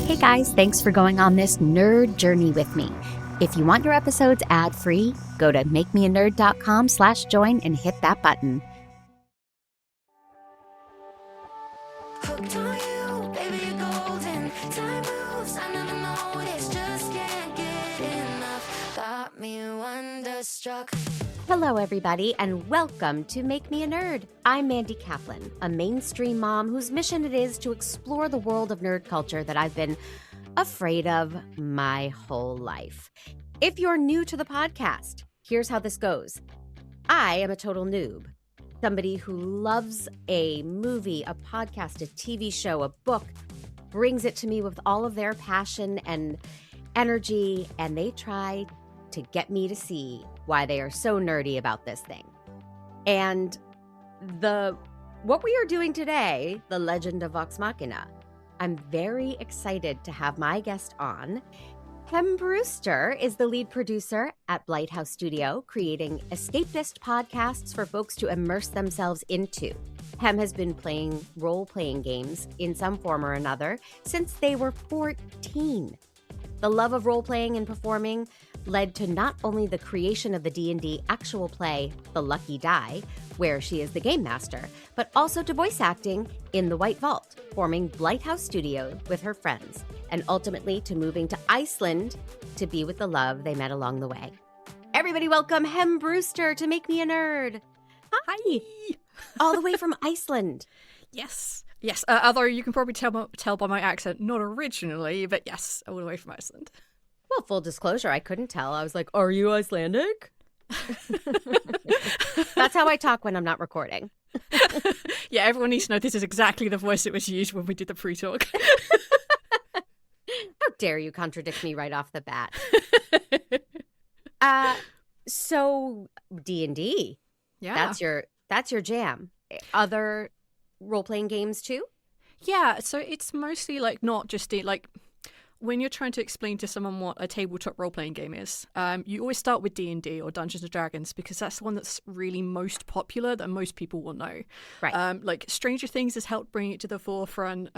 Hey guys, thanks for going on this nerd journey with me. If you want your episodes ad-free, go to makemeanerd.com/join and hit that button. Hooked on you, baby, you're golden. Time moves, I never noticed. Just can't get enough. Got me wonderstruck. Hello everybody, and welcome to Make Me a Nerd. I'm Mandy Kaplan, a mainstream mom whose mission it is to explore the world of nerd culture that I've been afraid of my whole life. If you're new to the podcast, here's how this goes. I am a total noob. Somebody who loves a movie, a podcast, a TV show, a book, brings it to me with all of their passion and energy, and they try to get me to see why they are so nerdy about this thing. And what we are doing today, The Legend of Vox Machina, I'm very excited to have my guest on. Hem Brewster is the lead producer at Blight House Studio, creating escapist podcasts for folks to immerse themselves into. Hem has been playing role-playing games in some form or another since they were 14. The love of role-playing and performing led to not only the creation of the D&D actual play, The Lucky Die, where she is the game master, but also to voice acting in The White Vault, forming Blight House Studio with her friends, and ultimately to moving to Iceland to be with the love they met along the way. Everybody welcome Hem Brewster to Make Me a Nerd. Hi. All the way from Iceland. Yes. Although you can probably tell by my accent, not originally, but yes, all the way from Iceland. Well, full disclosure, I couldn't tell. I was like, are you Icelandic? That's how I talk when I'm not recording. Yeah, everyone needs to know this is exactly the voice that was used when we did the pre-talk. How dare you contradict me right off the bat? So D&D. Yeah. That's your jam. Other role-playing games too? Yeah, so it's mostly like not just when you're trying to explain to someone what a tabletop role-playing game is, you always start with D&D or Dungeons & Dragons because that's the one that's really most popular that most people will know. Right. Like Stranger Things has helped bring it to the forefront.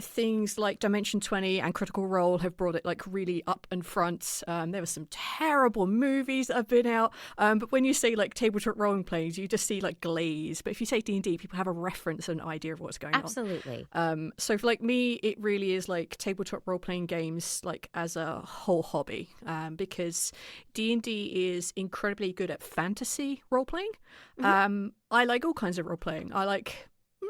Things like Dimension 20 and Critical Role have brought it like really up and front. There were some terrible movies that have been out. But when you say like tabletop role-playing, you just see like glaze. But if you say D&D, people have a reference and an idea of what's going on. Absolutely. So for like me, it really is like tabletop role-playing games like as a whole hobby, because D&D is incredibly good at fantasy role-playing. I like all kinds of role-playing. I like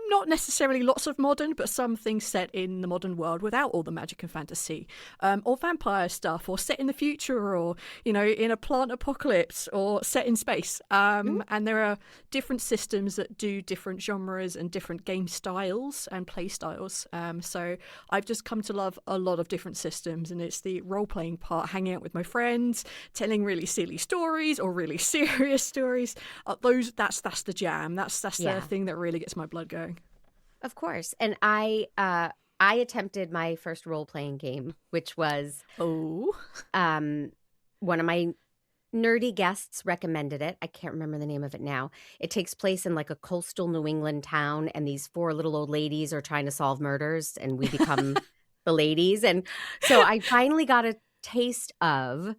not necessarily lots of modern, but some things set in the modern world without all the magic and fantasy, or vampire stuff, or set in the future, or in a plant apocalypse, or set in space. And there are different systems that do different genres and different game styles and play styles. So I've just come to love a lot of different systems, and it's the role-playing part, hanging out with my friends, telling really silly stories or really serious stories. That's the jam. That's the thing that really gets my blood going. Of course. And I attempted my first role-playing game, which was one of my nerdy guests recommended it. I can't remember the name of it now. It takes place in like a coastal New England town, and these 4 little old ladies are trying to solve murders, and we become the ladies. And so I finally got a taste of,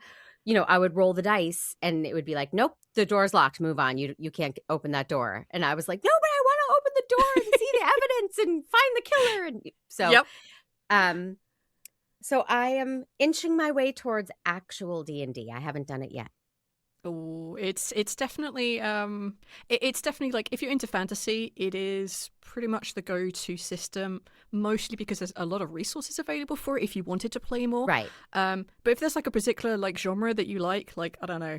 I would roll the dice and it would be like, nope, the door's locked, move on. You can't open that door. And I was like, no, but I want to open the door and see the evidence and find the killer. And so, so I am inching my way towards actual D&D. I haven't done it yet. Oh, it's definitely it's definitely like, if you're into fantasy, it is pretty much the go-to system, mostly because there's a lot of resources available for it if you wanted to play more. Right. But if there's like a particular like genre that you like I don't know,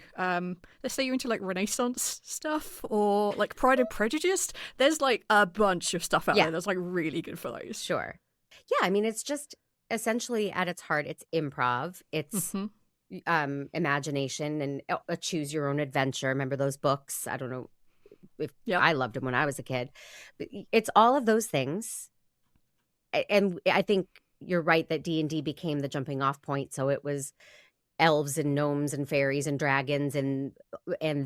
let's say you're into like Renaissance stuff or like Pride and Prejudice, there's like a bunch of stuff out there that's like really good for those. Sure. Yeah, I mean, it's just essentially at its heart, it's improv. It's imagination and a choose your own adventure. Remember those books? I don't know if I loved them when I was a kid. But it's all of those things. And I think you're right that D&D became the jumping off point. So it was elves and gnomes and fairies and dragons and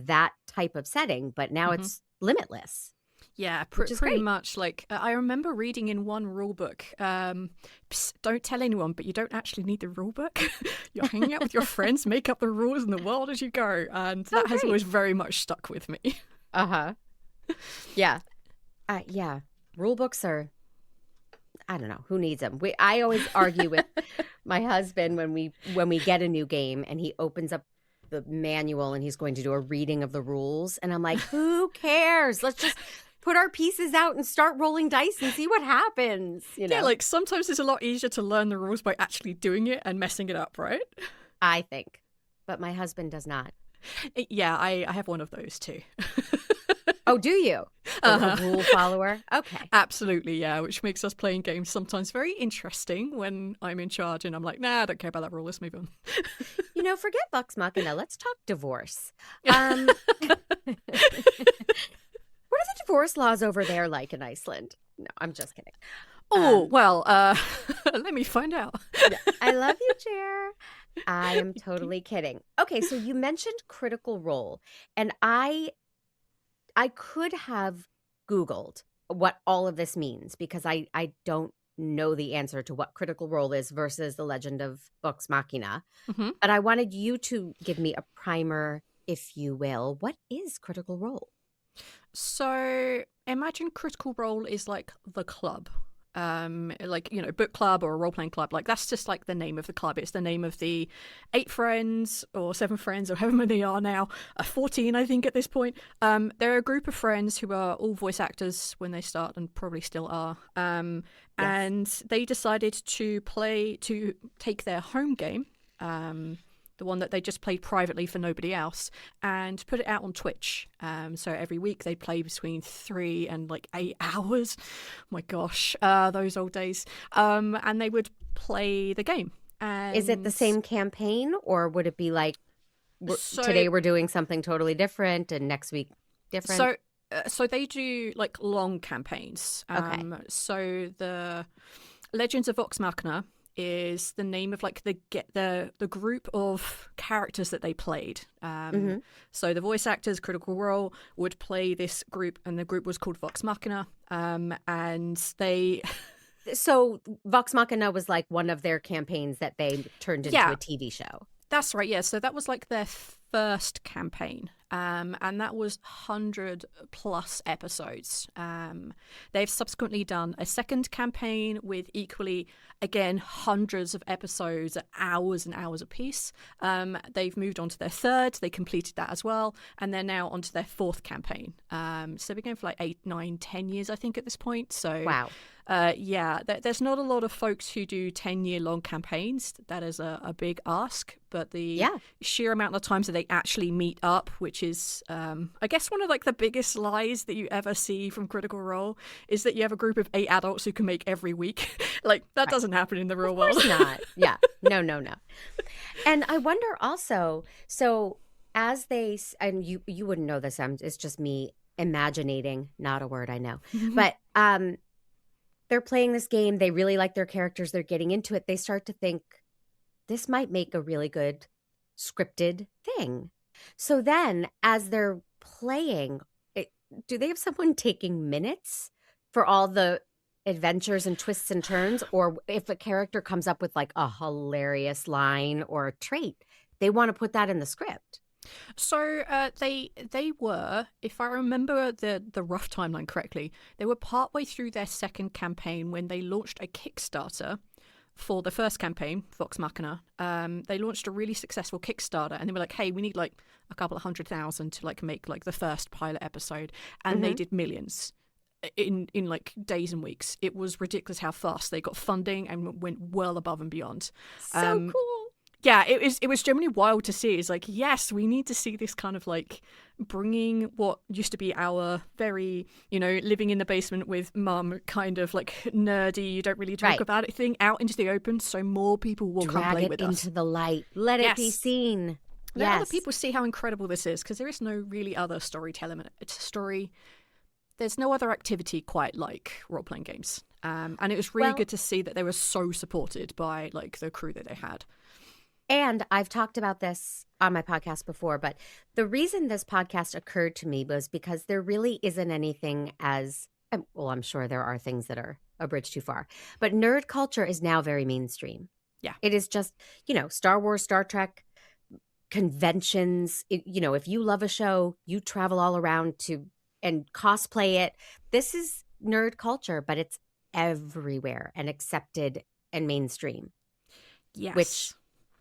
that type of setting. But now it's limitless. Yeah, which is pretty great. much. Like, I remember reading in one rule book, don't tell anyone, but you don't actually need the rule book. You're hanging out with your friends, make up the rules in the world as you go. And that has great. always very much stuck with me. Uh-huh. Yeah. Yeah. Rule books are, I don't know, who needs them? I always argue with my husband when we get a new game and he opens up the manual and he's going to do a reading of the rules. And I'm like, who cares? Let's just put our pieces out and start rolling dice and see what happens. Yeah, like sometimes it's a lot easier to learn the rules by actually doing it and messing it up, right? I think. But my husband does not. Yeah, I have one of those too. Oh, do you? A rule follower? Okay. Absolutely, yeah, which makes us playing games sometimes very interesting when I'm in charge and I'm like, nah, I don't care about that rule, let's move on. Forget Vox Machina. Let's talk divorce. What are the divorce laws over there like in Iceland? No, I'm just kidding. Well, let me find out. I love you, Chair. I am totally kidding. Okay, so you mentioned Critical Role, and I could have Googled what all of this means because I don't know the answer to what Critical Role is versus the Legend of Vox Machina. Mm-hmm. But I wanted you to give me a primer, if you will. What is Critical Role? So imagine Critical Role is like the club. Book club or a role-playing club. Like, that's just like the name of the club. It's the name of the 8 friends or 7 friends or however many they are now. 14, I think, at this point. They're a group of friends who are all voice actors when they start and probably still are. Yes. And they decided to take their home game, the one that they just played privately for nobody else, and put it out on Twitch. So every week they play between 3 and 8 hours. Oh my gosh, those old days. And they would play the game. And is it the same campaign, or would it be like today we're doing something totally different and next week different? So they do long campaigns. Okay. So the Legends of Vox Machina is the name of the group of characters that they played. So the voice actors, Critical Role, would play this group, and the group was called Vox Machina. And they... So Vox Machina was like one of their campaigns that they turned into a TV show. That's right, yeah. So that was their first campaign. And that was 100 plus episodes. They've subsequently done a second campaign with equally, again, hundreds of episodes, hours and hours a piece. They've moved on to their third. They completed that as well. And they're now on to their fourth campaign. So they've been going for 8, 9, 10 years, I think, at this point. So wow. There's not a lot of folks who do 10-year-long campaigns. That is a big ask. But the sheer amount of times that they actually meet up, which is, I guess, one of the biggest lies that you ever see from Critical Role, is that you have a group of 8 adults who can make every week. That doesn't happen in the real world. Of course not. Yeah. No. And I wonder also, so as they, and you wouldn't know this, it's just me imaginating, not a word I know, but they're playing this game. They really like their characters. They're getting into it. They start to think, this might make a really good scripted thing. So then as they're playing, do they have someone taking minutes for all the adventures and twists and turns? Or if a character comes up with a hilarious line or a trait, they want to put that in the script? So they were, if I remember the rough timeline correctly, they were partway through their second campaign when they launched a Kickstarter for the first campaign, Vox Machina. They launched a really successful Kickstarter, and they were like, hey, we need a couple of 100,000 to make the first pilot episode. And they did millions in days and weeks. It was ridiculous how fast they got funding and went well above and beyond. So cool. Yeah, it was genuinely wild to see. It's yes, we need to see this kind of bringing what used to be our very, living in the basement with mum kind of nerdy, you don't really talk about it thing out into the open, so more people will come play with us. Drag it into the light. Let it be seen. Let other people see how incredible this is, because there is no really other storytelling. It's a story. There's no other activity quite like role-playing games. And it was really good to see that they were so supported by the crew that they had. And I've talked about this on my podcast before, but the reason this podcast occurred to me was because there really isn't anything as, well, I'm sure there are things that are a bridge too far, but nerd culture is now very mainstream. Yeah. It is just, Star Wars, Star Trek, conventions. If you love a show, you travel all around to and cosplay it. This is nerd culture, but it's everywhere and accepted and mainstream. Yes. Which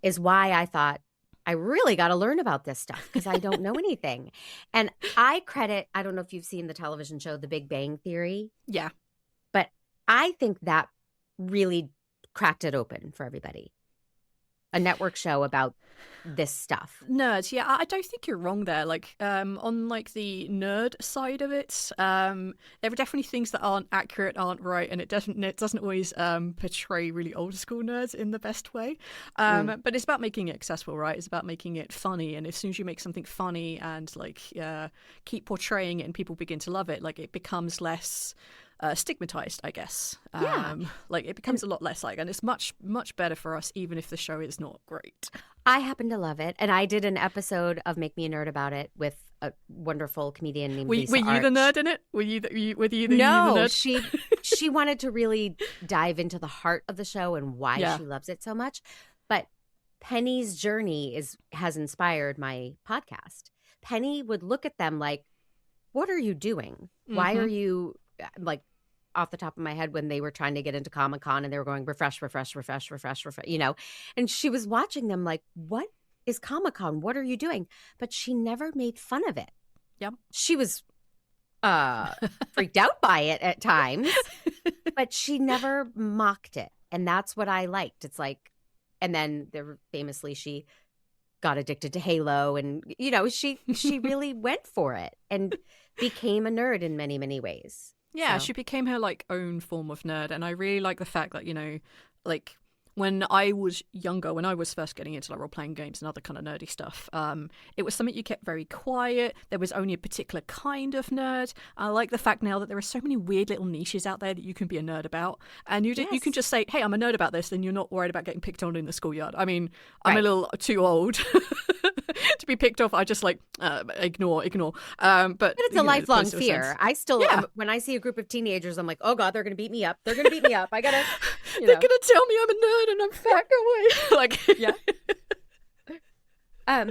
is why I thought I really got to learn about this stuff because I don't know anything. And I don't know if you've seen the television show The Big Bang Theory. Yeah. But I think that really cracked it open for everybody. A network show about this stuff. Nerds, yeah, I don't think you're wrong there. Like, on like the nerd side of it, there are definitely things that aren't accurate, aren't right, and it doesn't always portray really old school nerds in the best way. But it's about making it accessible, right? It's about making it funny, and as soon as you make something funny and like keep portraying it, and people begin to love it, like it becomes less stigmatized, I guess. Like it becomes a lot less like, and it's much better for us, even if the show is not great. I happen to love it, and I did an episode of Make Me a Nerd about it with a wonderful comedian named Lisa Were you Arch. the nerd in it? Were you the No, nerd? she wanted to really dive into the heart of the show and why she loves it so much. But Penny's journey has inspired my podcast. Penny would look at them like, "What are you doing? Why are you like?" Off the top of my head, when they were trying to get into Comic-Con and they were going refresh, and she was watching them like, what is Comic-Con? What are you doing? But she never made fun of it. Yep. She was freaked out by it at times, but she never mocked it. And that's what I liked. It's like, and then famously she got addicted to Halo, and she really went for it and became a nerd in many, many ways. Yeah, she became her like own form of nerd, and I really like the fact that like when I was younger, when I was first getting into like role playing games and other kind of nerdy stuff, it was something you kept very quiet. There was only a particular kind of nerd. I like the fact now that there are so many weird little niches out there that you can be a nerd about, and you can just say, "Hey, I'm a nerd about this," and you're not worried about getting picked on in the schoolyard. I mean, I'm a little too old to be picked off. I just like ignore. But it's a lifelong fear. I still, when I see a group of teenagers, I'm like, oh God, they're going to beat me up. They're going to beat me up. I gotta. They're going to tell me I'm a nerd and I'm fat. Go away. Like, yeah.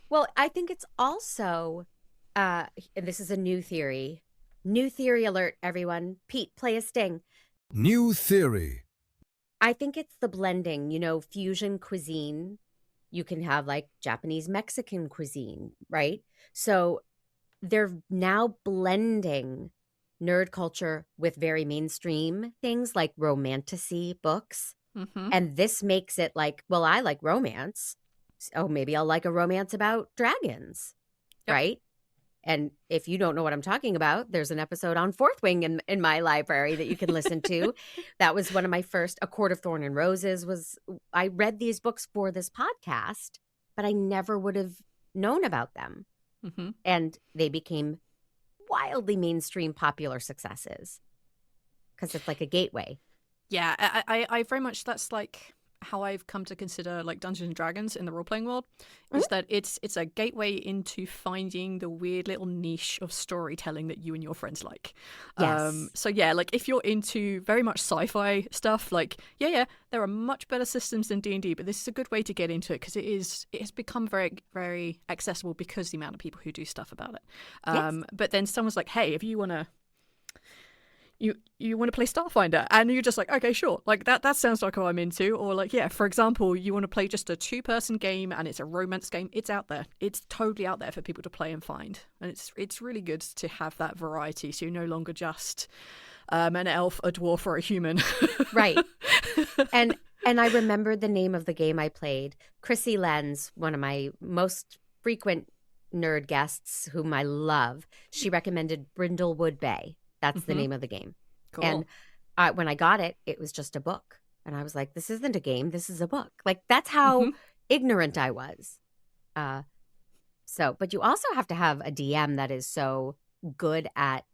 Well, I think it's also, and this is a new theory. New theory alert, everyone. Pete, play a sting. New theory. I think it's the blending, fusion cuisine. You can have like Japanese Mexican cuisine, right? So they're now blending nerd culture with very mainstream things like romantasy books. And this makes it like, well, I like romance. Oh, maybe I'll like a romance about dragons, right? And if you don't know what I'm talking about, there's an episode on Fourth Wing in my library that you can listen to. That was one of my first. A Court of Thorn and Roses I read these books for this podcast, but I never would have known about them. And they became wildly mainstream popular successes because it's like a gateway. Yeah, I very much, that's like how I've come to consider like Dungeons and Dragons in the role-playing world, is that it's a gateway into finding the weird little niche of storytelling that you and your friends like. Yes. So yeah, like if you're into very much sci-fi stuff, like there are much better systems than D&D, but this is a good way to get into it because it has become very, very accessible because the amount of people who do stuff about it. But then someone's like, hey, if you want to you want to play Starfinder, and you're just like, okay, sure, like that sounds like what I'm into. Or like, yeah, for example, you want to play just a 2-person game and it's a romance game. It's out there. It's totally out there for people to play and find, and it's really good to have that variety, so you're no longer just an elf, a dwarf, or a human. Right. And I remember the name of the game I played. Chrissy Lenz, one of my most frequent nerd guests, whom I love, she recommended Brindlewood Bay. That's the name of the game. Cool. And when I got it, it was just a book. And I was like, this isn't a game. This is a book. Like, that's how ignorant I was. But you also have to have a DM that is so good at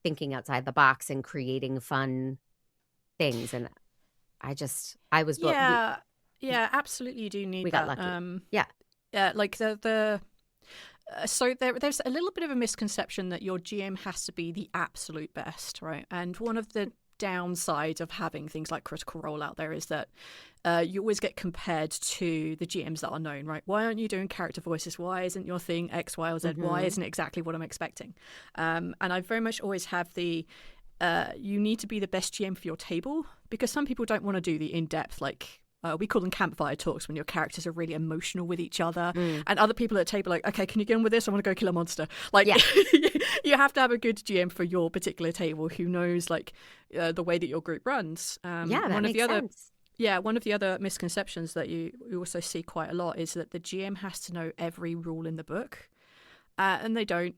thinking outside the box and creating fun things. And I was... Yeah. Yeah, absolutely, you do need We that. got lucky. Yeah. Like so there's a little bit of a misconception that your GM has to be the absolute best, right? And one of the downsides of having things like Critical Role out there is that you always get compared to the GMs that are known, right? Why aren't you doing character voices? Why isn't your thing X, Y, or Z? Why isn't it exactly what I'm expecting? And I very much always have the you need to be the best GM for your table, because some people don't want to do the in-depth, like, we call them campfire talks, when your characters are really emotional with each other, and other people at the table are like, okay, can you get on with this? I want to go kill a monster. Like, you have to have a good GM for your particular table who knows, like, the way that your group runs. That makes sense. Yeah, one of the other misconceptions that you also see quite a lot is that the GM has to know every rule in the book. And they don't.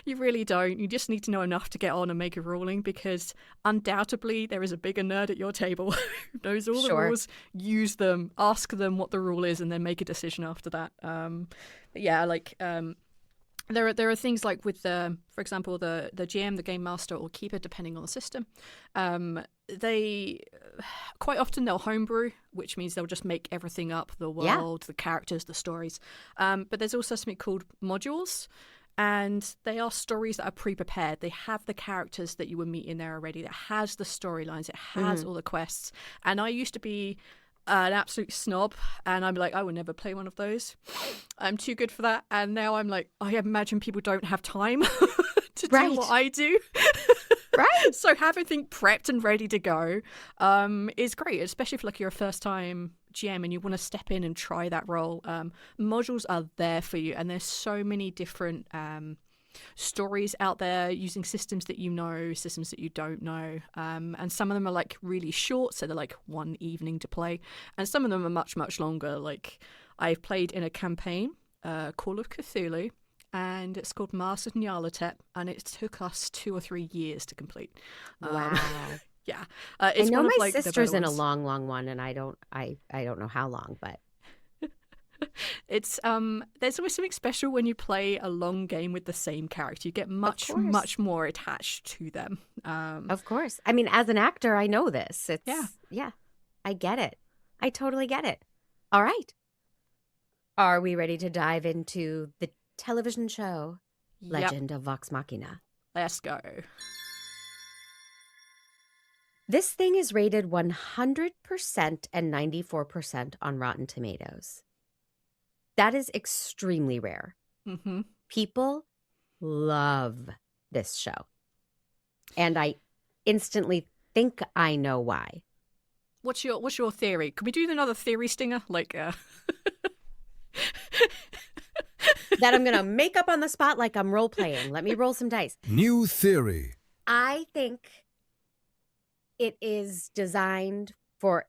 You really don't. You just need to know enough to get on and make a ruling, because undoubtedly there is a bigger nerd at your table who knows all the rules. Use them, ask them what the rule is, and then make a decision after that. But yeah, like there are things like with for example, the GM, the game master, or keeper, depending on the system. They quite often they'll homebrew, which means they'll just make everything up, the world, the characters, the stories. But there's also something called modules, and they are stories that are pre-prepared. They have the characters that you would meet in there already. That has the storylines. It has all the quests. And I used to be an absolute snob, and I'm like, I would never play one of those. I'm too good for that. And now I'm like, I imagine people don't have time to do what I do. Right. So have everything prepped and ready to go is great, especially if like you're a first time GM and you want to step in and try that role. Modules are there for you, and there's so many different stories out there using systems that you know, systems that you don't know, and some of them are like really short, so they're like one evening to play, and some of them are much longer. Like I've played in a campaign, Call of Cthulhu, and it's called Masters of Nyarlathotep, and it took us 2 or 3 years to complete. Wow. Yeah, I it's know one of, my like, the sister's better in a ones. long one, and I don't know how long, but It's there's always something special when you play a long game with the same character. You get much more attached to them. of course. I mean, as an actor, I know this. Yeah, I get it. I totally get it. All right. Are we ready to dive into the television show Legend of Vox Machina? Let's go. This thing is rated 100% and 94% on Rotten Tomatoes. That is extremely rare. Mm-hmm. People love this show. And I instantly think I know why. What's your theory? Could we do another theory stinger? Like That I'm going to make up on the spot like I'm role playing. Let me roll some dice. New theory. I think it is designed for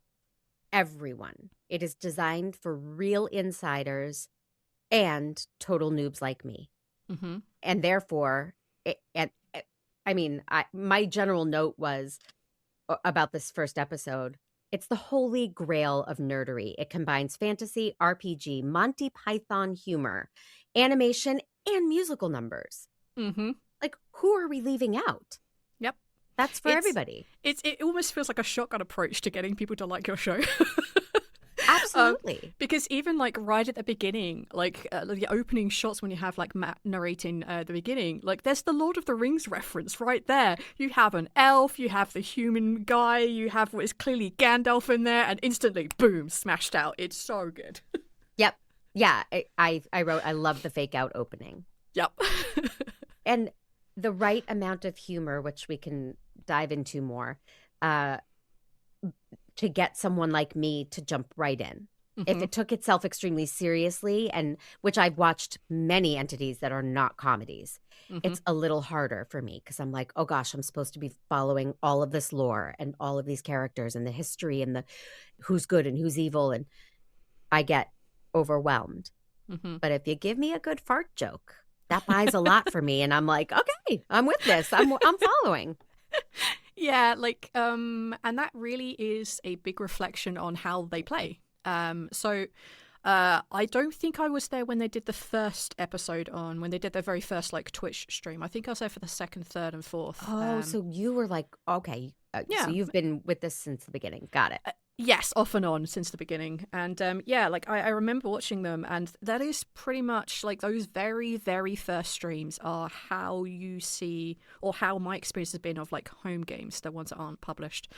everyone. It is designed for real insiders and total noobs like me. Mm-hmm. And therefore, my general note was about this first episode. It's the holy grail of nerdery. It combines fantasy, RPG, Monty Python humor, animation, and musical numbers. Mm-hmm. Like, who are we leaving out? Yep. That's for everybody. It almost feels like a shotgun approach to getting people to like your show. Absolutely. Because even like right at the beginning, like the opening shots when you have like Matt narrating the beginning, like there's the Lord of the Rings reference right there. You have an elf, you have the human guy, you have what is clearly Gandalf in there, and instantly, boom, smashed out. It's so good. Yep. Yeah. I wrote, I love the fake out opening. Yep. And the right amount of humor, which we can dive into more, to get someone like me to jump right in. Mm-hmm. If it took itself extremely seriously, and which I've watched many entities that are not comedies, it's a little harder for me because I'm like, oh gosh, I'm supposed to be following all of this lore and all of these characters and the history and the who's good and who's evil, and I get overwhelmed. Mm-hmm. But if you give me a good fart joke, that buys a lot for me, and I'm like, okay, I'm with this. I'm following. Yeah, like, and that really is a big reflection on how they play. So I don't think I was there when they did the first episode when they did their very first like Twitch stream. I think I was there for the second, third, and fourth. Oh, so you were like, okay, yeah. So you've been with this since the beginning. Got it. Yes, off and on since the beginning. And yeah, like I remember watching them, and that is pretty much like those very, very first streams are how you see, or how my experience has been of like home games, the ones that aren't published.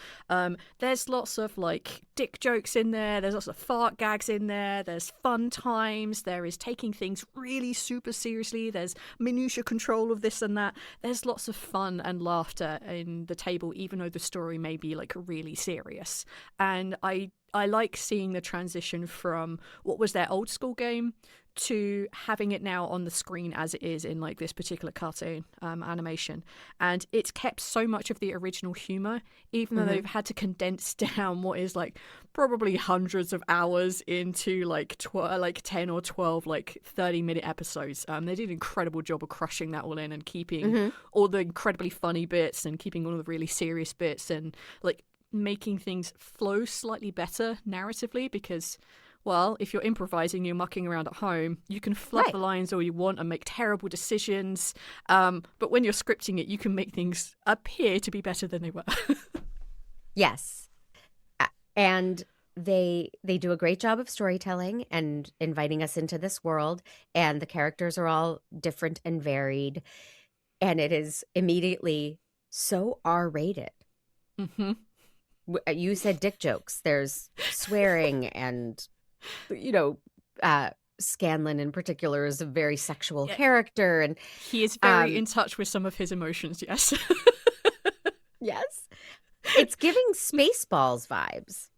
There's lots of like dick jokes in there, there's lots of fart gags in there, there's fun times, there is taking things really super seriously, there's minutia control of this and that. There's lots of fun and laughter in the table, even though the story may be like really serious. And I like seeing the transition from what was their old school game to having it now on the screen as it is in like this particular cartoon animation. And it's kept so much of the original humor, even though they've had to condense down what is like probably hundreds of hours into like 10 or 12 like 30-minute episodes. They did an incredible job of crushing that all in and keeping all the incredibly funny bits and keeping all the really serious bits and like making things flow slightly better narratively, because, well, if you're improvising, you're mucking around at home, you can fluff the lines all you want and make terrible decisions. But when you're scripting it, you can make things appear to be better than they were. Yes. And they do a great job of storytelling and inviting us into this world. And the characters are all different and varied. And it is immediately so R-rated. Mm-hmm. You said dick jokes. There's swearing and, Scanlan in particular is a very sexual character. And he is very in touch with some of his emotions, yes. Yes. It's giving Spaceballs vibes.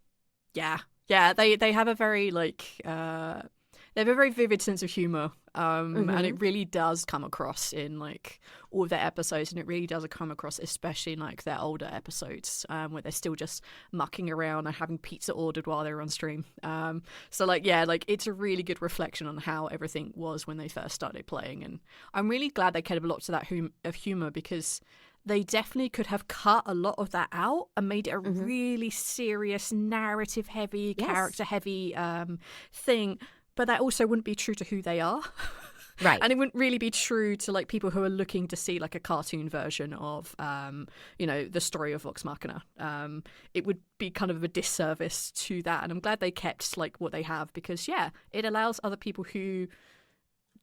Yeah. Yeah, they have a very, like, they have a very vivid sense of humor, and it really does come across in like all of their episodes, and it really does come across especially in like their older episodes, where they're still just mucking around and having pizza ordered while they're on stream. So like, yeah, like it's a really good reflection on how everything was when they first started playing, and I'm really glad they kept a lot to that of humor, because they definitely could have cut a lot of that out and made it a really serious, narrative-heavy, character-heavy thing. But that also wouldn't be true to who they are. Right. And it wouldn't really be true to like people who are looking to see like a cartoon version of, the story of Vox Machina. It would be kind of a disservice to that. And I'm glad they kept like what they have, because, yeah, it allows other people who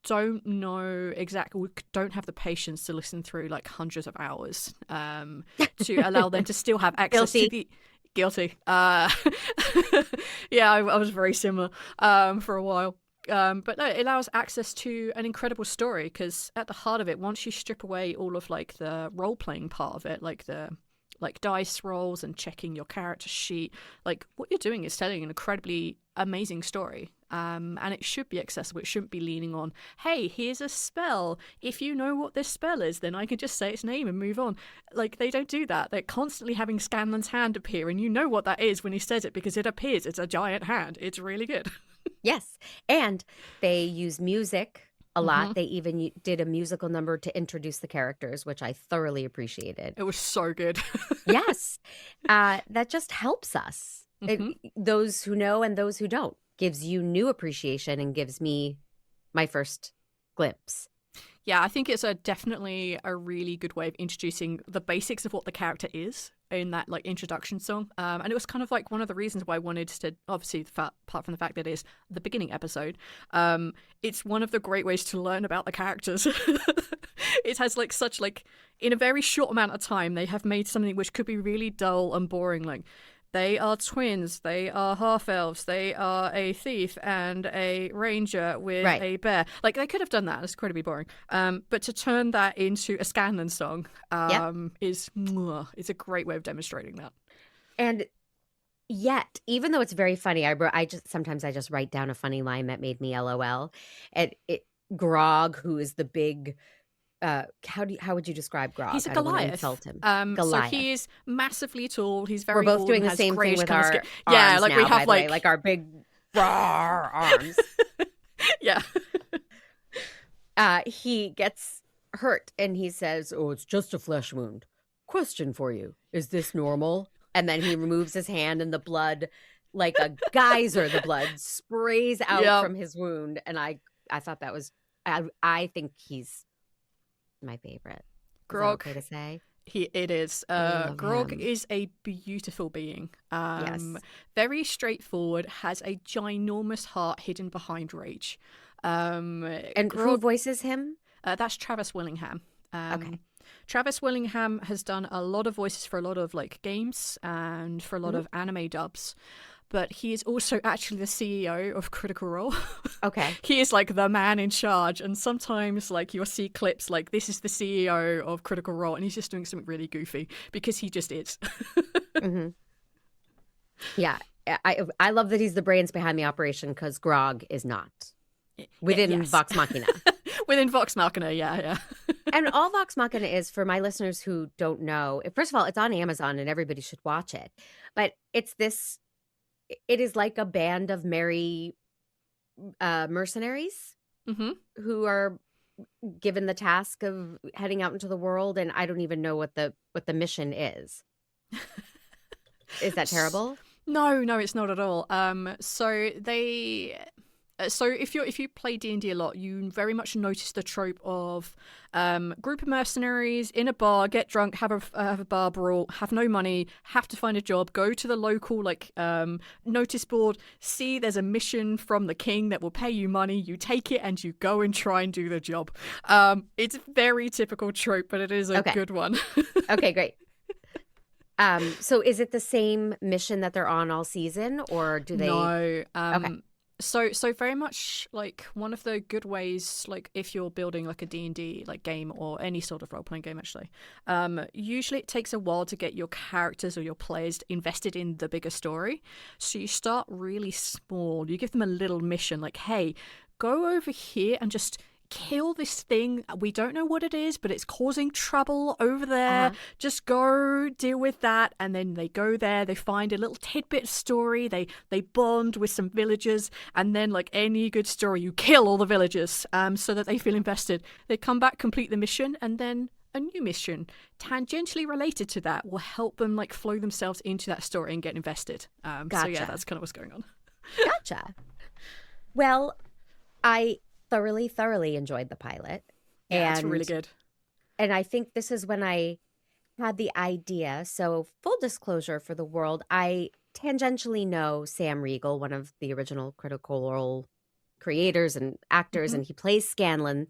don't know exactly, don't have the patience to listen through like hundreds of hours, to allow them to still have access to the... Guilty. Yeah, I was very similar for a while. But no, it allows access to an incredible story, because at the heart of it, once you strip away all of like the role-playing part of it, like the dice rolls and checking your character sheet, like what you're doing is telling an incredibly amazing story. And it should be accessible. It shouldn't be leaning on, hey, here's a spell. If you know what this spell is, then I can just say its name and move on. Like, they don't do that. They're constantly having Scanlan's hand appear, and you know what that is when he says it, because it appears. It's a giant hand. It's really good. Yes. And they use music a lot. They even did a musical number to introduce the characters, which I thoroughly appreciated. It was so good. Yes. That just helps us. Those who know and those who don't. Gives you new appreciation and gives me my first glimpse. Yeah, I think it's definitely a really good way of introducing the basics of what the character is in that like introduction song. And it was kind of like one of the reasons why I wanted to, obviously, apart from the fact that it's the beginning episode, it's one of the great ways to learn about the characters. It has like such like, in a very short amount of time, they have made something which could be really dull and boring, like, they are twins, they are half-elves, they are a thief and a ranger with a bear. Like, they could have done that. It's incredibly boring. But to turn that into a Scanlan song is a great way of demonstrating that. And yet, even though it's very funny, sometimes I just write down a funny line that made me LOL. And Grog, who is the big... how would you describe Grog? He's a I don't want to Goliath. insult him. So Goliath. he is massively tall. He's very We're both bald doing and the has same thing greyish with kind of our skin. arms Yeah, like now, we have by the way, like like our big arms. Yeah. He gets hurt and he says, "Oh, it's just a flesh wound. Question for you: is this normal?" And then he removes his hand, and the blood, like a geyser, the blood sprays out from his wound. And I thought that was, I think he's my favorite. Grog. Is that okay to say? It is. I love Grog him. is a beautiful being. Yes. Very straightforward, has a ginormous heart hidden behind rage. And who Grog, voices him? that's Travis Willingham. Okay. Travis Willingham has done a lot of voices for a lot of like games and for a lot of anime dubs. But he is also actually the CEO of Critical Role. Okay. He is like the man in charge, and sometimes like you'll see clips like this is the CEO of Critical Role, and he's just doing something really goofy because he just is. hmm Yeah. I love that he's the brains behind the operation because Grog is not within yes. Vox Machina. Within Vox Machina, yeah. And all Vox Machina is, for my listeners who don't know, first of all, it's on Amazon and everybody should watch it. But it is like a band of merry mercenaries hmm who are given the task of heading out into the world, and I don't even know what the mission is. Is that terrible? No, it's not at all. So if you play D&D a lot, you very much notice the trope of group of mercenaries in a bar, get drunk, have a bar brawl, have no money, have to find a job, go to the local notice board, see there's a mission from the king that will pay you money, you take it and you go and try and do the job. It's a very typical trope, but it is a good one. Okay, great. So is it the same mission that they're on all season, or do they? No. Okay. So very much like one of the good ways, like if you're building like a D&D like game or any sort of role-playing game actually, usually it takes a while to get your characters or your players invested in the bigger story. So you start really small. You give them a little mission like, hey, go over here and just kill this thing. We don't know what it is, but it's causing trouble over there. Just go deal with that. And then they go there, they find a little tidbit story, they bond with some villagers, and then like any good story, you kill all the villagers so that they feel invested. They come back, complete the mission, and then a new mission tangentially related to that will help them like flow themselves into that story and get invested. Gotcha. So yeah, that's kind of what's going on. Gotcha. Well, I thoroughly enjoyed the pilot. Yeah, it's really good. And I think this is when I had the idea. So full disclosure for the world, I tangentially know Sam Riegel, one of the original Critical Role creators and actors, and he plays Scanlan,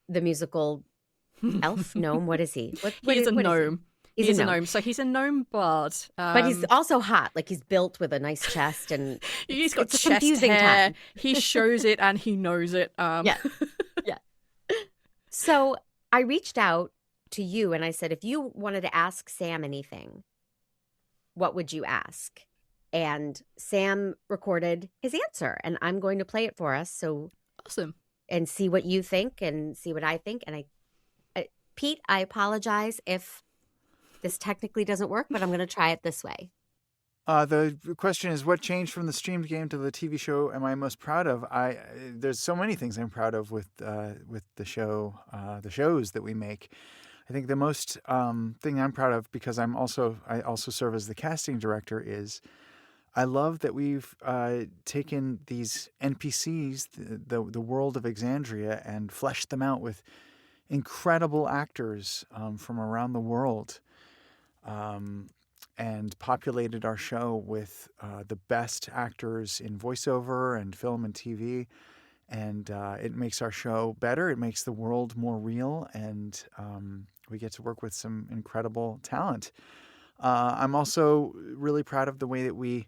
the musical elf, gnome. What is he? He's a gnome. He's a gnome. gnome. So he's a gnome bard. But he's also hot. Like he's built with a nice chest, and he's got it's a chest confusing hair. time. He shows it and he knows it. Yeah. So I reached out to you and I said, if you wanted to ask Sam anything, what would you ask? And Sam recorded his answer, and I'm going to play it for us. So Awesome. And see what you think and see what I think. And Pete, I apologize if this technically doesn't work, but I'm going to try it this way. The question is, what changed from the streamed game to the TV show am I most proud of? There's so many things I'm proud of with the show, the shows that we make. I think the most thing I'm proud of, because I also serve as the casting director, is I love that we've taken these NPCs, the world of Exandria, and fleshed them out with incredible actors from around the world. And populated our show with the best actors in voiceover and film and TV. And it makes our show better. It makes the world more real. And we get to work with some incredible talent. I'm also really proud of the way that we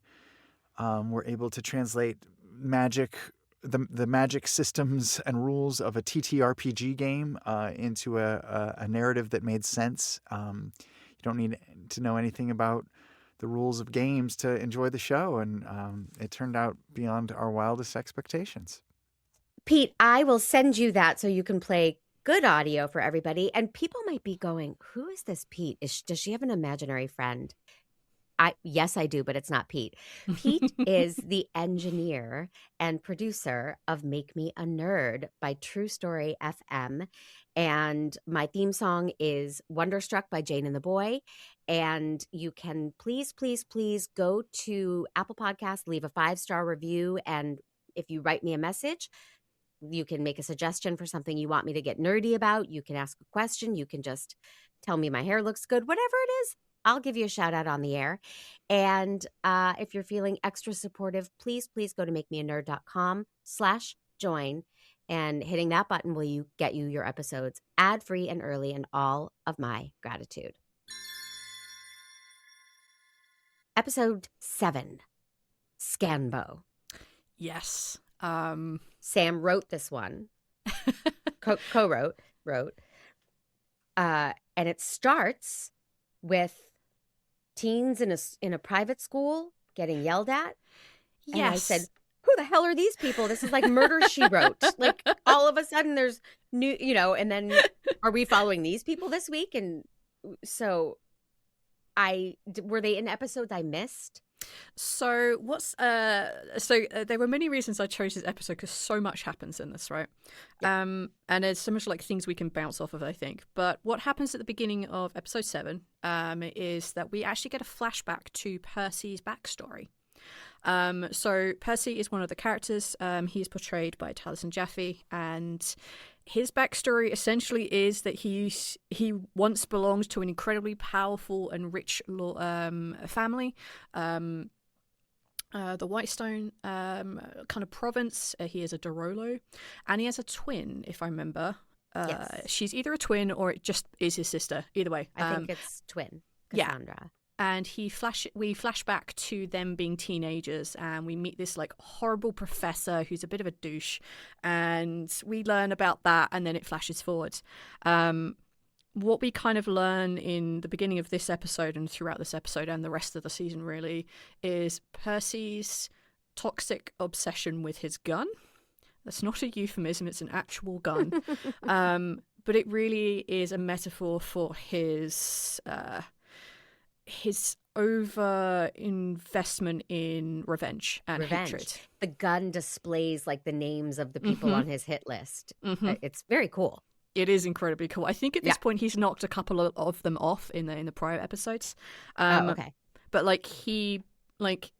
were able to translate magic, the magic systems and rules of a TTRPG game into a narrative that made sense. You don't need to know anything about the rules of games to enjoy the show, and it turned out beyond our wildest expectations. Pete, I will send you that so you can play good audio for everybody. And people might be going, who is this Pete? Does she have an imaginary friend? Yes, I do, but it's not Pete. Pete is the engineer and producer of Make Me a Nerd by True Story FM. And my theme song is Wonderstruck by Jane and the Boy. And you can please go to Apple Podcasts, leave a 5-star review. And if you write me a message, You can make a suggestion for something you want me to get nerdy about. You can ask a question. You can just tell me my hair looks good. Whatever it is, I'll give you a shout out on the air. And if you're feeling extra supportive, please go to makemeanerd.com/join. And hitting that button will get you your episodes ad-free and early, and all of my gratitude. Episode 7, Scanbo. Yes. Sam wrote this one. Co-wrote. And it starts with teens in a private school getting yelled at. And Yes. I said, who the hell are these people? This is like Murder, She Wrote. Like all of a sudden there's new, and then are we following these people this week? And so were they in episodes I missed? So there were many reasons I chose this episode because so much happens in this, right? Yeah. And there's so much like things we can bounce off of, I think. But what happens at the beginning of episode 7 is that we actually get a flashback to Percy's backstory. So Percy is one of the characters. He is portrayed by Taliesin Jaffe, and his backstory essentially is that he once belonged to an incredibly powerful and rich family. The Whitestone kind of province. He is a Dorolo, and he has a twin, if I remember. Yes. She's either a twin or it just is his sister. Either way. I think it's twin, Cassandra. Yeah. And we flash back to them being teenagers, and we meet this like horrible professor who's a bit of a douche, and we learn about that, and then it flashes forward. What we kind of learn in the beginning of this episode and throughout this episode and the rest of the season really is Percy's toxic obsession with his gun. That's not a euphemism, it's an actual gun. But it really is a metaphor for his over investment in revenge and hatred. The gun displays like the names of the people on his hit list. It's very cool. It is incredibly cool. I think at this point he's knocked a couple of them off in the prior episodes. Okay. But like he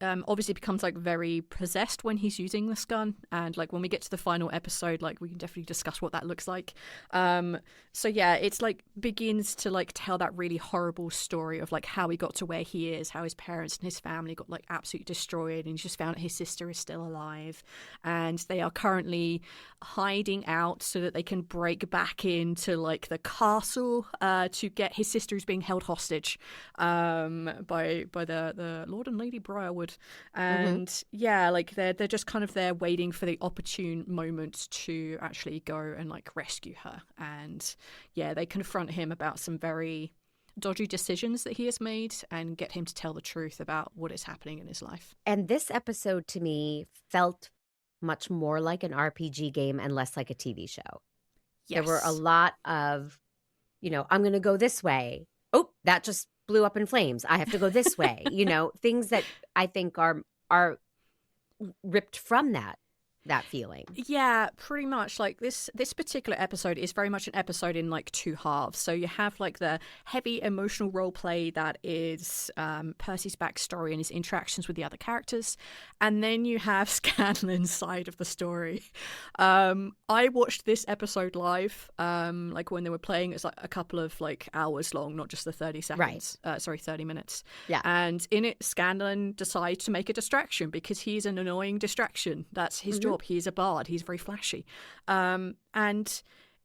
obviously becomes like very possessed when he's using this gun, and like when we get to the final episode, like we can definitely discuss what that looks like. So yeah, it's like begins to like tell that really horrible story of like how he got to where he is, how his parents and his family got like absolutely destroyed, and he's just found out his sister is still alive, and they are currently hiding out so that they can break back into like the castle to get his sister who's being held hostage by the Lord and Lady Briarwood. And yeah, like they're just kind of there waiting for the opportune moment to actually go and like rescue her. And yeah, they confront him about some very dodgy decisions that he has made and get him to tell the truth about what is happening in his life. And this episode to me felt much more like an RPG game and less like a TV show. Yes. There were a lot of, I'm going to go this way. Oh, that just blew up in flames. I have to go this way. Things that I think are ripped from that feeling. Yeah, pretty much. Like this particular episode is very much an episode in like two halves. So you have like the heavy emotional role play that is Percy's backstory and his interactions with the other characters, and then you have Scanlan's side of the story. I watched this episode live, like when they were playing. It's like a couple of like hours long, not just the 30 seconds. Right. 30 minutes. Yeah. And in it, Scanlan decides to make a distraction because he's an annoying distraction. That's his job. He's a bard. He's very flashy. And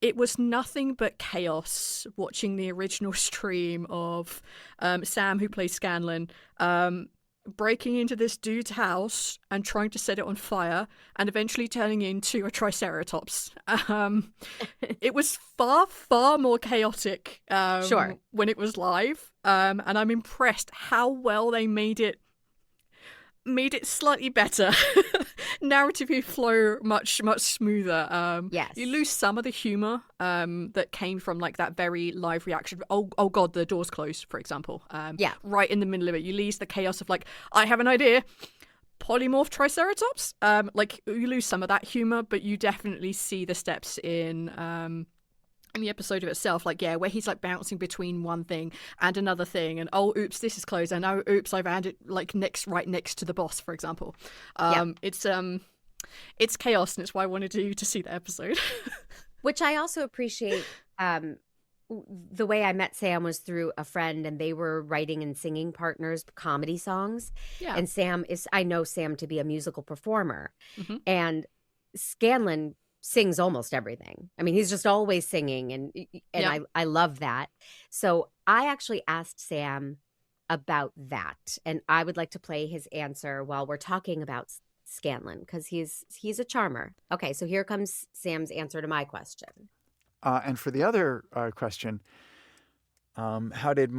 it was nothing but chaos watching the original stream of Sam, who plays Scanlan, breaking into this dude's house and trying to set it on fire and eventually turning into a triceratops. It was far, far more chaotic when it was live. And I'm impressed how well they made it slightly better. Narratively flow much smoother. Yes. You lose some of the humor that came from like that very live reaction. Oh god, the door's closed, for example. Right in the middle of it, you lose the chaos of like, I have an idea, polymorph triceratops. Like you lose some of that humor, but you definitely see the steps in the episode of itself, like, yeah, where he's like bouncing between one thing and another thing, and oh, oops, this is closed, and oh, oops, I've added like right next to the boss, for example. It's It's chaos, and it's why I wanted you to see the episode. Which I also appreciate. The way I met Sam was through a friend, and they were writing and singing partners, comedy songs. Yeah. And I know Sam to be a musical performer. Mm-hmm. And Scanlan sings almost everything. I mean, he's just always singing, and I love that. So I actually asked Sam about that, and I would like to play his answer while we're talking about Scanlan, because he's a charmer. Okay, so here comes Sam's answer to my question. And for the other question, how did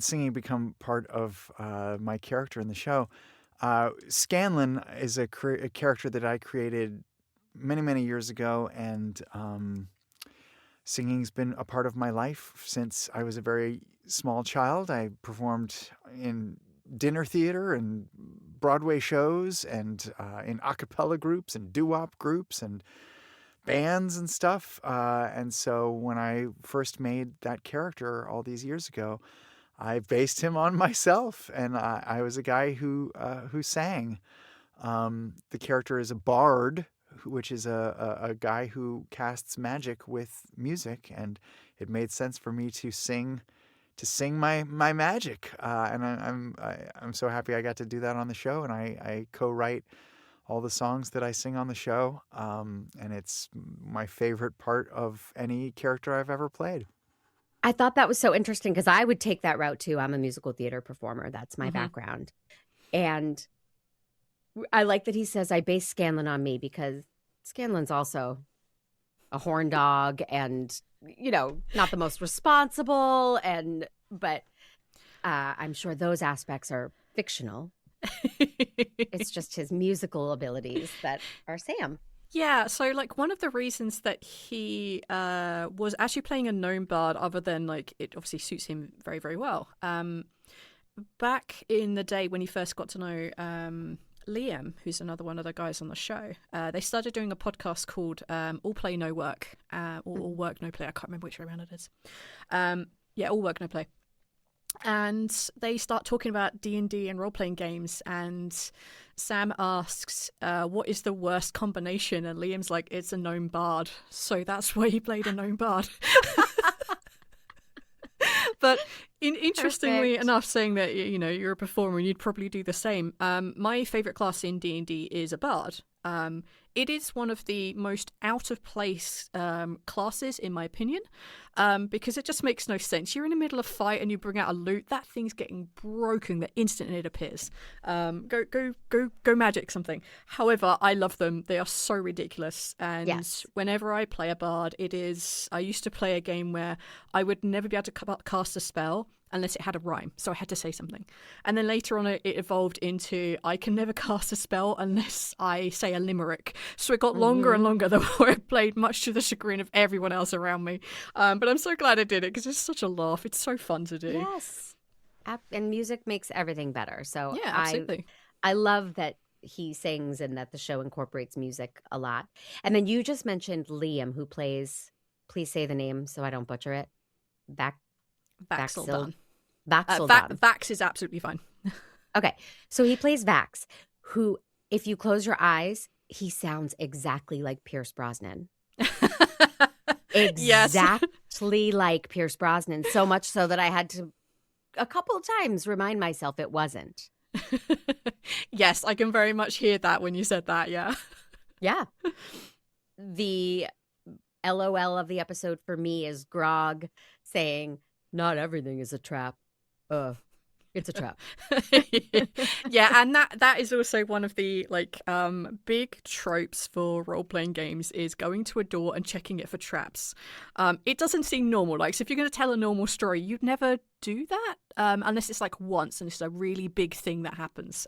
singing become part of my character in the show? Scanlan is a character that I created many, many years ago, and singing's been a part of my life since I was a very small child. I performed in dinner theater and Broadway shows, and in a cappella groups and doo-wop groups and bands and stuff. And so when I first made that character all these years ago, I based him on myself, and I was a guy who sang. The character is a bard, which is a guy who casts magic with music, and it made sense for me to sing my magic. And I'm so happy I got to do that on the show, and I co-write all the songs that I sing on the show, and it's my favorite part of any character I've ever played. I thought that was so interesting, because I would take that route too. I'm a musical theater performer. That's my background. And I like that he says, I base Scanlan on me, because Scanlan's also a horn dog and, not the most responsible. But I'm sure those aspects are fictional. It's just his musical abilities that are Sam. Yeah, so one of the reasons that he was actually playing a gnome bard, other than it obviously suits him very, very well. Back in the day when he first got to know Liam, who's another one of the guys on the show, they started doing a podcast called All Play No Work, or All Work No Play. I can't remember which way around it is. All Work No Play. And they start talking about D&D and role-playing games, and Sam asks, what is the worst combination? And Liam's like, it's a gnome bard. So that's why he played a gnome bard. But interestingly enough, saying that, you're a performer and you'd probably do the same, my favourite class in D&D is a bard. It is one of the most out-of-place classes, in my opinion, because it just makes no sense. You're in the middle of a fight and you bring out a lute. That thing's getting broken the instant it appears. Go magic something. However, I love them. They are so ridiculous. And whenever I play a bard, I used to play a game where I would never be able to cast a spell unless it had a rhyme, so I had to say something. And then later on it evolved into, I can never cast a spell unless I say a limerick. So it got longer and longer the more I played, much to the chagrin of everyone else around me. But I'm so glad I did it, because it's such a laugh. It's so fun to do. Yes. And music makes everything better. So yeah, absolutely. I love that he sings and that the show incorporates music a lot. And then you just mentioned Liam, who plays, please say the name so I don't butcher it, Vax'ildan. Vax is absolutely fine. Okay, so he plays Vax, who, if you close your eyes, he sounds exactly like Pierce Brosnan. Exactly like Pierce Brosnan, so much so that I had to a couple of times remind myself it wasn't. Yes, I can very much hear that when you said that, yeah. Yeah. The LOL of the episode for me is Grog saying, not everything is a trap. It's a trap. Yeah, and that is also one of the big tropes for role-playing games, is going to a door and checking it for traps. It doesn't seem normal. So if you're going to tell a normal story, you'd never do that unless it's once and it's a really big thing that happens.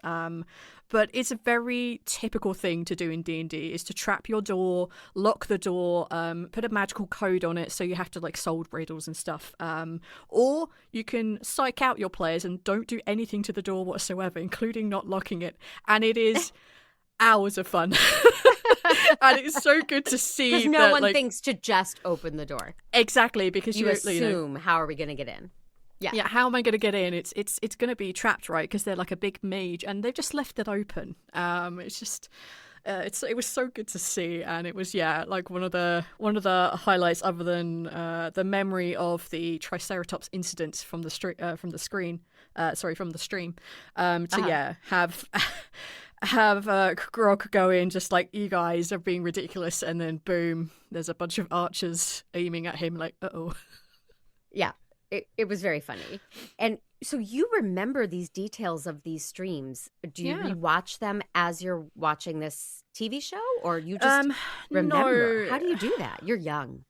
But it's a very typical thing to do in D&D, is to trap your door, lock the door, put a magical code on it, so you have to solve riddles and stuff. Or you can psych out your players and don't do anything to the door whatsoever, including not locking it. And it is hours of fun. And it's so good to see because no one thinks to just open the door. Exactly, because you assume, how are we going to get in? Yeah, how am I going to get in? It's going to be trapped, right? Because they're like a big mage, and they've just left it open. It's just, it was so good to see, and it was like one of the highlights, other than the memory of the triceratops incident from the stream. Have Grog go in just like, you guys are being ridiculous, and then boom, there's a bunch of archers aiming at him like, uh-oh. Yeah, it was very funny. And so you remember these details of these streams. Do you rewatch them as you're watching this TV show, or you just remember? No. How do you do that? You're young.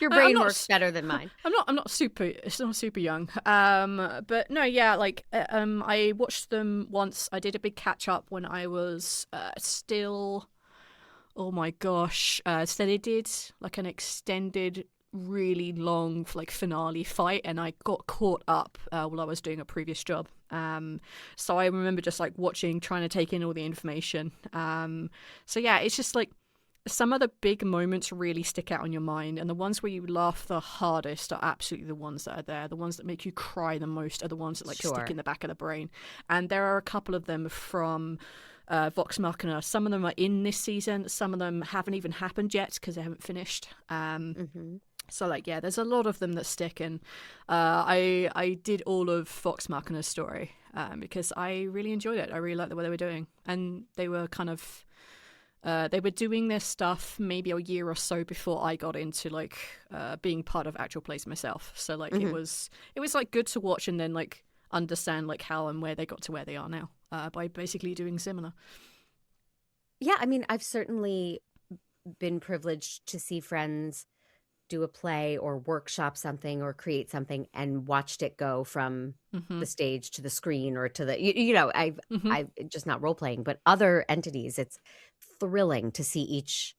Your brain works better than mine. I'm not super young. But no, I watched them once. I did a big catch up when I was still, oh my gosh. So they did like an extended, really long like finale fight, and I got caught up while I was doing a previous job. So I remember just like watching, trying to take in all the information. So yeah, it's just like, some of the big moments really stick out on your mind, and the ones where you laugh the hardest are absolutely the ones that are there. The ones that make you cry the most are the ones that like stick in the back of the brain. And there are a couple of them from Vox Machina. Some of them are in this season. Some of them haven't even happened yet because they haven't finished. So like, yeah, there's a lot of them that stick. And I did all of Vox Machina's story because I really enjoyed it. I really liked the way they were doing, and they were kind of. They were doing their stuff maybe a year or so before I got into like being part of actual plays myself. So like it was like good to watch and then like understand like how and where they got to where they are now by basically doing similar. Yeah, I mean, I've certainly been privileged to see friends do a play or workshop something or create something and watched it go from the stage to the screen or to the I've just not role playing, but other entities. It's thrilling to see each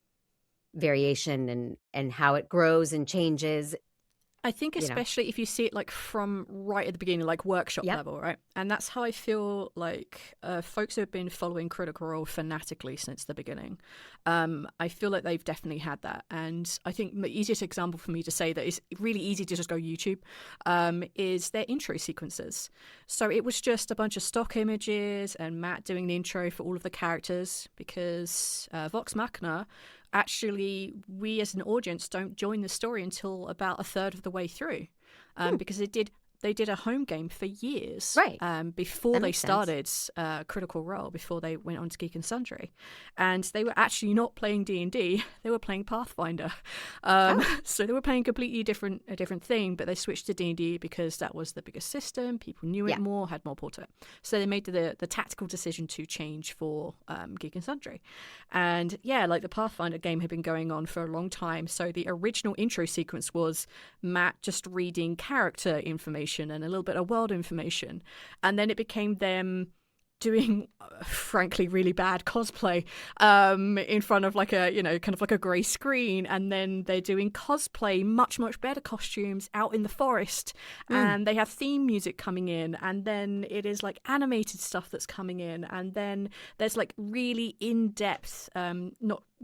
variation and how it grows and changes. I think especially if you see it like from right at the beginning, like workshop level, right? And that's how I feel like folks who have been following Critical Role fanatically since the beginning. I feel like they've definitely had that. And I think the easiest example for me to say that is really easy to just go YouTube is their intro sequences. So it was just a bunch of stock images and Matt doing the intro for all of the characters, because Vox Machina, actually, we as an audience don't join the story until about a third of the way through, because they did a home game for years, right? Before they started Critical Role, before they went on to Geek and Sundry, and they were actually not playing D&D; they were playing Pathfinder. So they were playing a completely different thing, but they switched to D&D because that was the biggest system. People knew it more, had more pull to it. So they made the tactical decision to change for Geek and Sundry, and like the Pathfinder game had been going on for a long time. So the original intro sequence was Matt just reading character information and a little bit of world information, and then it became them doing frankly really bad cosplay in front of like a kind of like a grey screen, and then they're doing cosplay much better costumes out in the forest, and they have theme music coming in, and then it is like animated stuff that's coming in, and then there's like really in-depth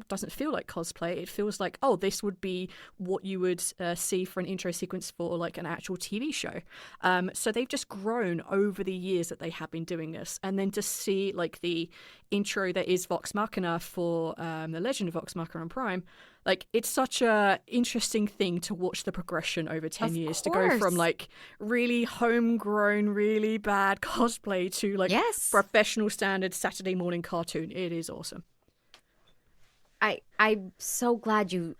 doesn't feel like cosplay. It feels like, oh, this would be what you would see for an intro sequence for like an actual TV show. So they've just grown over the years that they have been doing this. And then to see like the intro that is Vox Machina for The Legend of Vox Machina on Prime, like it's such a interesting thing to watch the progression over 10 years to go from like really homegrown, really bad cosplay to like professional standard Saturday morning cartoon. It is awesome. I'm so glad you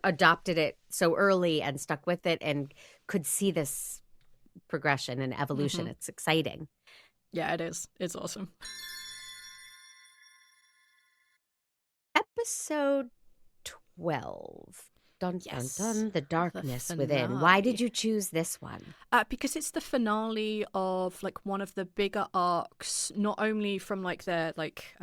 adopted it so early and stuck with it and could see this progression and evolution. It's exciting. Yeah, it is. It's awesome. Episode 12. Dun, Yes. dun, dun, the darkness The within. finale. Why did you choose this one? Because it's the finale of like one of the bigger arcs, not only from like their like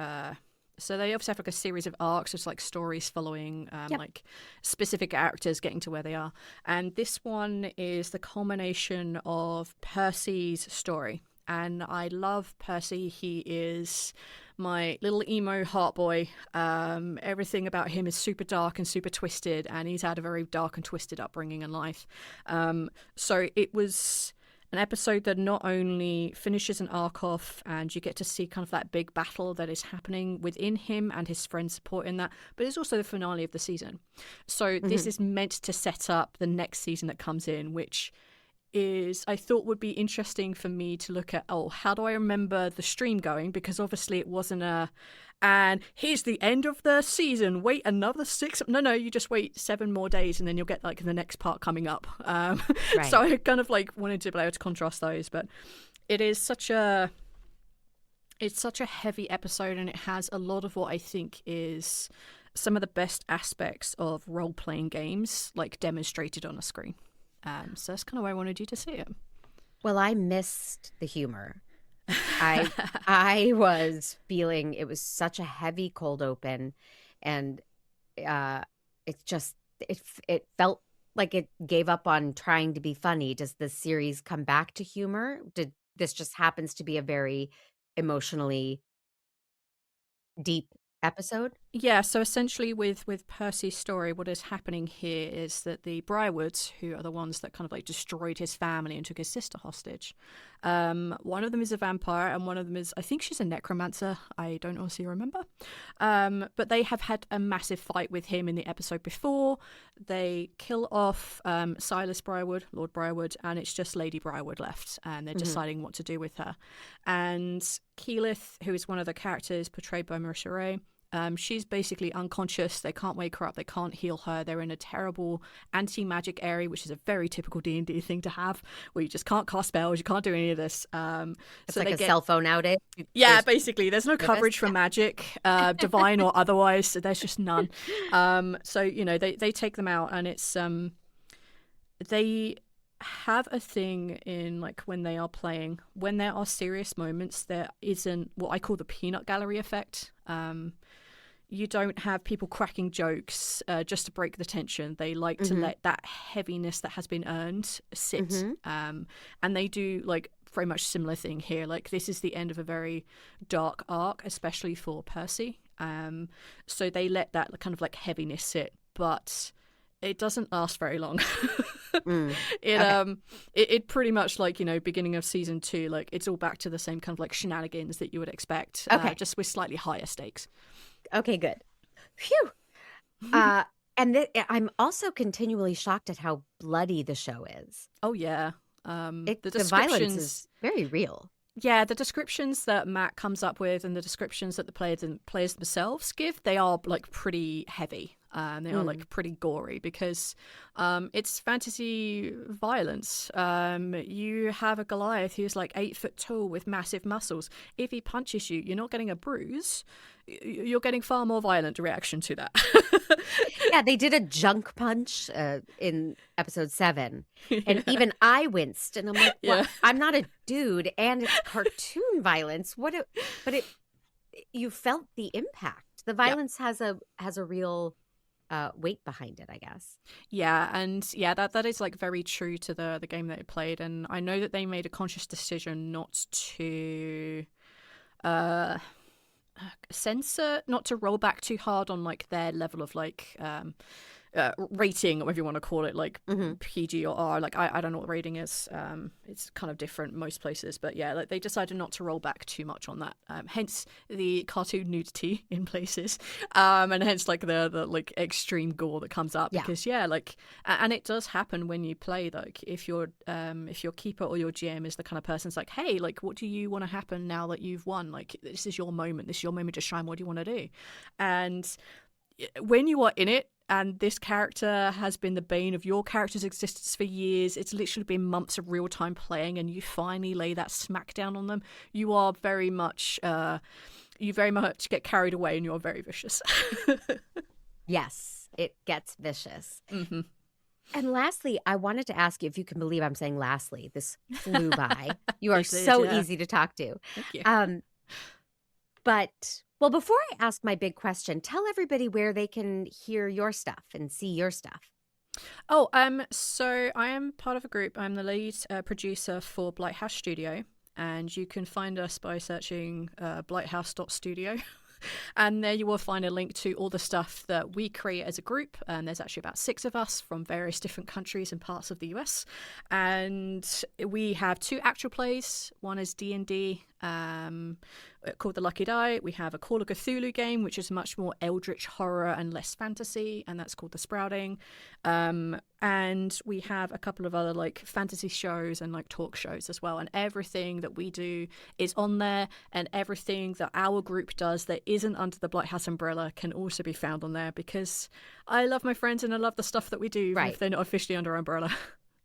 so they obviously have like a series of arcs, just like stories following like specific characters getting to where they are. And this one is the culmination of Percy's story. And I love Percy. He is my little emo heart boy. Everything about him is super dark and super twisted, and he's had a very dark and twisted upbringing in life. So it was an episode that not only finishes an arc off and you get to see kind of that big battle that is happening within him and his friends supporting that, but it's also the finale of the season. So this is meant to set up the next season that comes in, which is, I thought, would be interesting for me to look at, how do I remember the stream going? Because obviously it wasn't and here's the end of the season, wait another 6. No, you just wait 7 more days and then you'll get like the next part coming up. Right. So I kind of like wanted to be able to contrast those, but it is such a heavy episode, and it has a lot of what I think is some of the best aspects of role-playing games like demonstrated on a screen. So that's kind of why I wanted you to see it. Well, I missed the humor. I was feeling it was such a heavy cold open, and it felt like it gave up on trying to be funny. Does the series come back to humor? Did this just happens to be a very emotionally deep episode? Yeah, so essentially with Percy's story, what is happening here is that the Briarwoods, who are the ones that kind of like destroyed his family and took his sister hostage, one of them is a vampire and one of them is, I think she's a necromancer, I don't honestly remember, but they have had a massive fight with him in the episode before. They kill off Silas Briarwood, Lord Briarwood, and it's just Lady Briarwood left, and they're deciding what to do with her. And Keyleth, who is one of the characters portrayed by Marissa Ray, she's basically unconscious. They can't wake her up. They can't heal her. They're in a terrible anti-magic area, which is a very typical D&D thing to have, where you just can't cast spells. You can't do any of this. It's so like a cell phone outage. Yeah, basically. There's no coverage for magic, divine or otherwise. So there's just none. So, you know, they take them out, and it's they have a thing in like when they are playing, when there are serious moments, there isn't what I call the peanut gallery effect. You don't have people cracking jokes just to break the tension. They like to let that heaviness that has been earned sit. And they do like very much similar thing here. Like this is the end of a very dark arc, especially for Percy. So they let that kind of like heaviness sit, but it doesn't last very long. It pretty much like, you know, beginning of season 2, like it's all back to the same kind of like shenanigans that you would expect, just with slightly higher stakes. Okay, good. Phew. And I'm also continually shocked at how bloody the show is. Oh yeah. The violence is very real. Yeah, the descriptions that Matt comes up with and the descriptions that the players themselves give, they are like pretty heavy. They are like pretty gory because it's fantasy violence. You have a Goliath who's like 8 foot tall with massive muscles. If he punches you, you're not getting a bruise. You're getting far more violent reaction to that. Yeah, they did a junk punch in episode 7, and even I winced, and I'm like, well, I'm not a dude, and it's cartoon violence. You felt the impact. The violence has a real weight behind it, I guess. Yeah, and that is like very true to the game that it played, and I know that they made a conscious decision not to censor, not to roll back too hard on like their level of like rating, or whatever you want to call it, like PG or R. Like I don't know what rating is. It's kind of different most places, but yeah, like they decided not to roll back too much on that. Hence the cartoon nudity in places, and hence like the like extreme gore that comes up because and it does happen when you play. Like if your keeper or your GM is the kind of person that's like, hey, like what do you want to happen now that you've won? Like this is your moment. This is your moment to shine. What do you want to do? And when you are in it, and this character has been the bane of your character's existence for years, it's literally been months of real-time playing, and you finally lay that smack down on them, you are very much, get carried away, and you're very vicious. Yes, it gets vicious. And lastly, I wanted to ask you, if you can believe I'm saying lastly, this flew by. You are easy to talk to. Thank you. But... well, before I ask my big question, tell everybody where they can hear your stuff and see your stuff. Oh, so I am part of a group. I'm the lead producer for Blighthouse Studio, and you can find us by searching blighthouse.studio. And there you will find a link to all the stuff that we create as a group. And there's actually about 6 of us from various different countries and parts of the US. And we have 2 actual plays. One is D&D, called The Lucky Die. We have a Call of Cthulhu game, which is much more eldritch horror and less fantasy, and that's called The Sprouting. And we have a couple of other like fantasy shows and like talk shows as well. And everything that we do is on there, and everything that our group does that isn't under the Blighthouse umbrella can also be found on there, because I love my friends and I love the stuff that we do, even if they're not officially under our umbrella.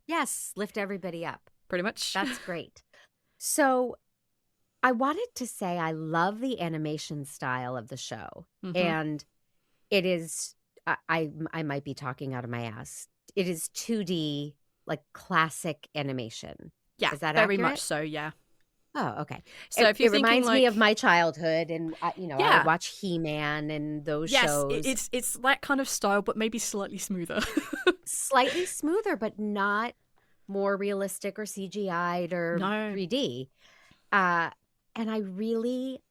Yes, lift everybody up. Pretty much. That's great. So I wanted to say I love the animation style of the show. Mm-hmm. And it is, I might be talking out of my ass. It is 2D, like classic animation. Yeah, is that very accurate? much so, yeah. Oh, okay. So if you're it reminds thinking, me like- of my childhood, and I watch He-Man and those shows. Yes, it's that kind of style, but maybe slightly smoother. Slightly smoother, but not more realistic or CGI'd or 3D. And I really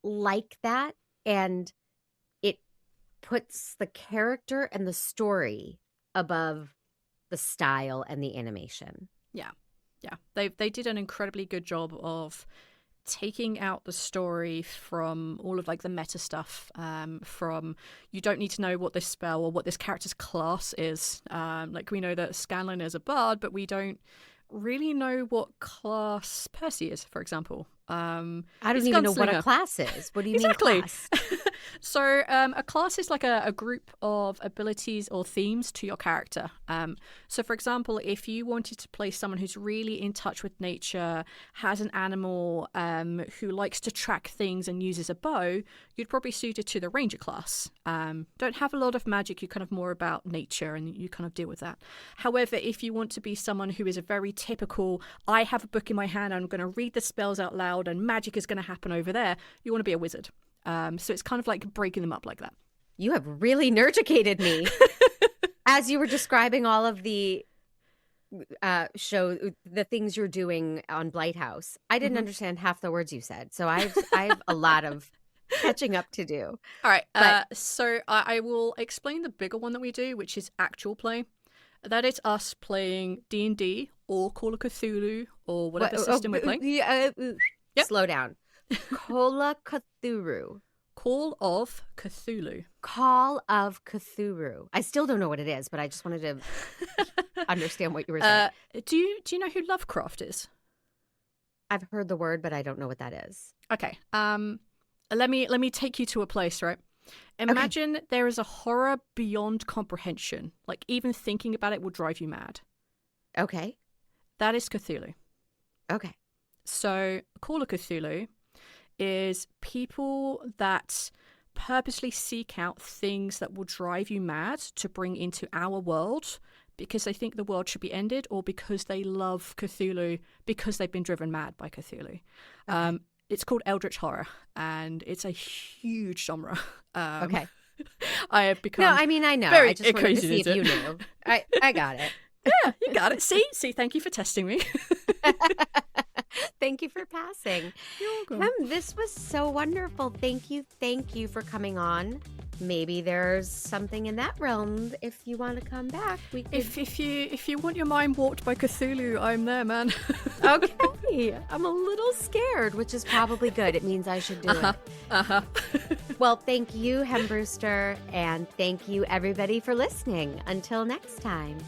like that. And it puts the character and the story above the style and the animation. Yeah. They did an incredibly good job of taking out the story from all of like the meta stuff, from you don't need to know what this spell or what this character's class is. Like we know that Scanlan is a bard, but we don't really know what class Percy is, for example. I don't even know what a class is. What do you mean class? So a class is like a group of abilities or themes to your character. So for example, if you wanted to play someone who's really in touch with nature, has an animal, who likes to track things and uses a bow, you'd probably suit it to the ranger class. Don't have a lot of magic, you're kind of more about nature and you kind of deal with that. However, if you want to be someone who is a very typical, I have a book in my hand, I'm going to read the spells out loud and magic is going to happen over there, you want to be a wizard. So it's kind of like breaking them up like that. You have really nerdicated me. As you were describing all of the the things you're doing on Blighthouse, I didn't understand half the words you said. So I have a lot of catching up to do. All right. So I will explain the bigger one that we do, which is actual play. That is us playing D&D or Call of Cthulhu or whatever system we're playing. Yep. Slow down. Call of Cthulhu. Call of Cthulhu. Call of Cthulhu. I still don't know what it is, but I just wanted to understand what you were saying. Do you know who Lovecraft is? I've heard the word, but I don't know what that is. Okay. Let me take you to a place, right? Imagine there is a horror beyond comprehension. Like even thinking about it will drive you mad. Okay. That is Cthulhu. Okay. So Call of Cthulhu is people that purposely seek out things that will drive you mad to bring into our world because they think the world should be ended or because they love Cthulhu because they've been driven mad by Cthulhu. Okay. It's called eldritch horror and it's a huge genre. Okay. I have become I know. I just wanted to see if you knew. I got it. Yeah, you got it. See, thank you for testing me. Thank you for passing. You're welcome. This was so wonderful. Thank you for coming on. Maybe there's something in that realm. If you want to come back, we could... If you want your mind warped by Cthulhu, I'm there, man. Okay. I'm a little scared, which is probably good. It means I should do it. Well, thank you, Hembrewster, and thank you everybody for listening. Until next time.